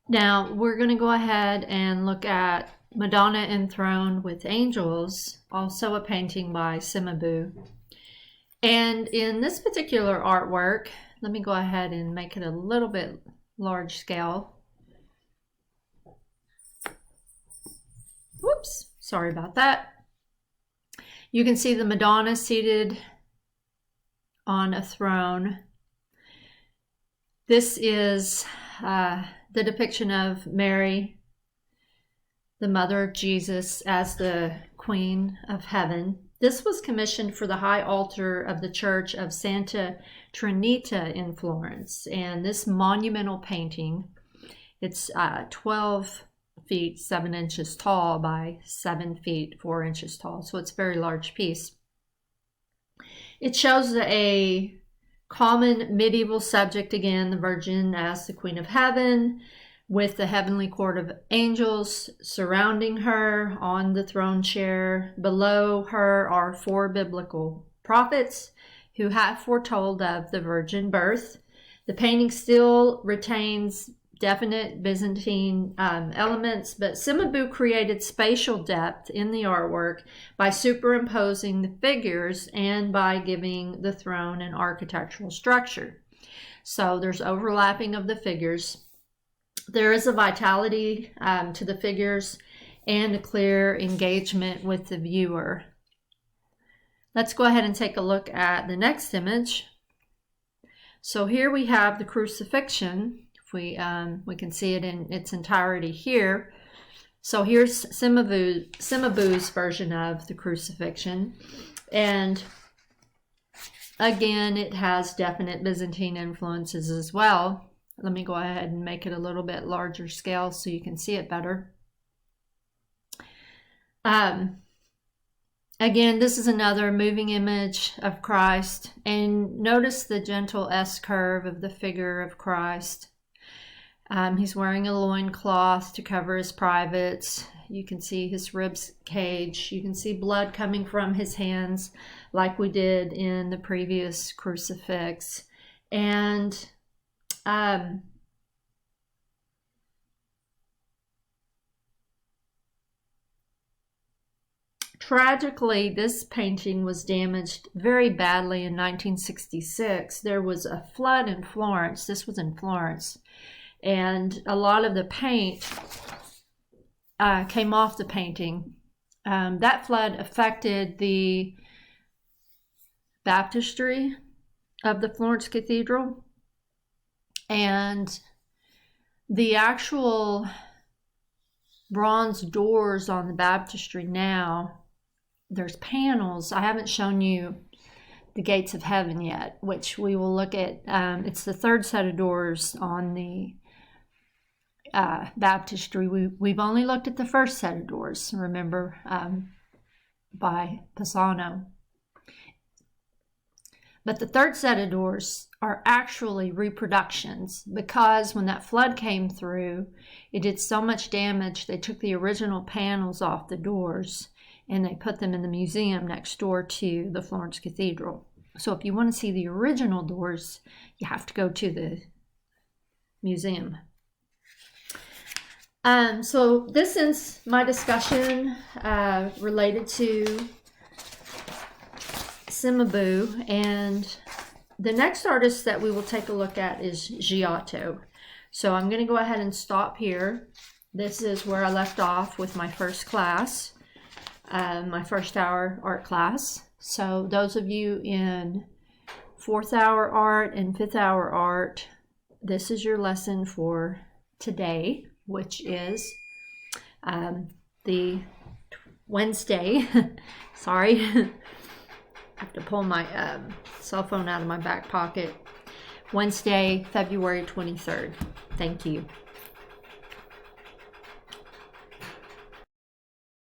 Now we're going to go ahead and look at Madonna Enthroned with Angels, also a painting by Cimabue. And in this particular artwork, let me go ahead and make it a little bit large scale. Whoops, sorry about that. You can see the Madonna seated on a throne. This is the depiction of Mary, the mother of Jesus, as the Queen of Heaven. This was commissioned for the high altar of the Church of Santa Trinita in Florence. And this monumental painting, it's 12 feet 7 inches tall by 7 feet 4 inches tall. So it's a very large piece. It shows a common medieval subject, again, the Virgin as the Queen of Heaven, with the heavenly court of angels surrounding her on the throne chair. Below her are 4 biblical prophets who have foretold of the virgin birth. The painting still retains definite Byzantine elements, but Cimabue created spatial depth in the artwork by superimposing the figures and by giving the throne an architectural structure. So there's overlapping of the figures. There is a vitality to the figures and a clear engagement with the viewer. Let's go ahead and take a look at the next image. So here we have the crucifixion. If we can see it in its entirety here. So here's Cimabue's version of the crucifixion. And again, it has definite Byzantine influences as well. Let me go ahead and make it a little bit larger scale so you can see it better. Again, this is another moving image of Christ. And notice the gentle S-curve of the figure of Christ. He's wearing a loincloth to cover his privates. You can see his ribs cage. You can see blood coming from his hands like we did in the previous crucifix. And tragically, this painting was damaged very badly in 1966. There was a flood in Florence. This was in Florence. And a lot of the paint came off the painting. That flood affected the baptistry of the Florence Cathedral. And the actual bronze doors on the baptistry now, there's panels. I haven't shown you the gates of heaven yet, which we will look at. It's the third set of doors on the baptistry. We've only looked at the first set of doors, remember, by Pisano. But the third set of doors are actually reproductions, because when that flood came through, it did so much damage, they took the original panels off the doors and they put them in the museum next door to the Florence Cathedral. So if you want to see the original doors, you have to go to the museum. So this ends my discussion related to Cimabue, and the next artist that we will take a look at is Giotto. So I'm going to go ahead and stop here. This is where I left off with my first class, my first hour art class. So those of you in 4th hour art and 5th hour art, this is your lesson for today, which is the Wednesday. Sorry. I have to pull my cell phone out of my back pocket. Wednesday, February 23rd. Thank you.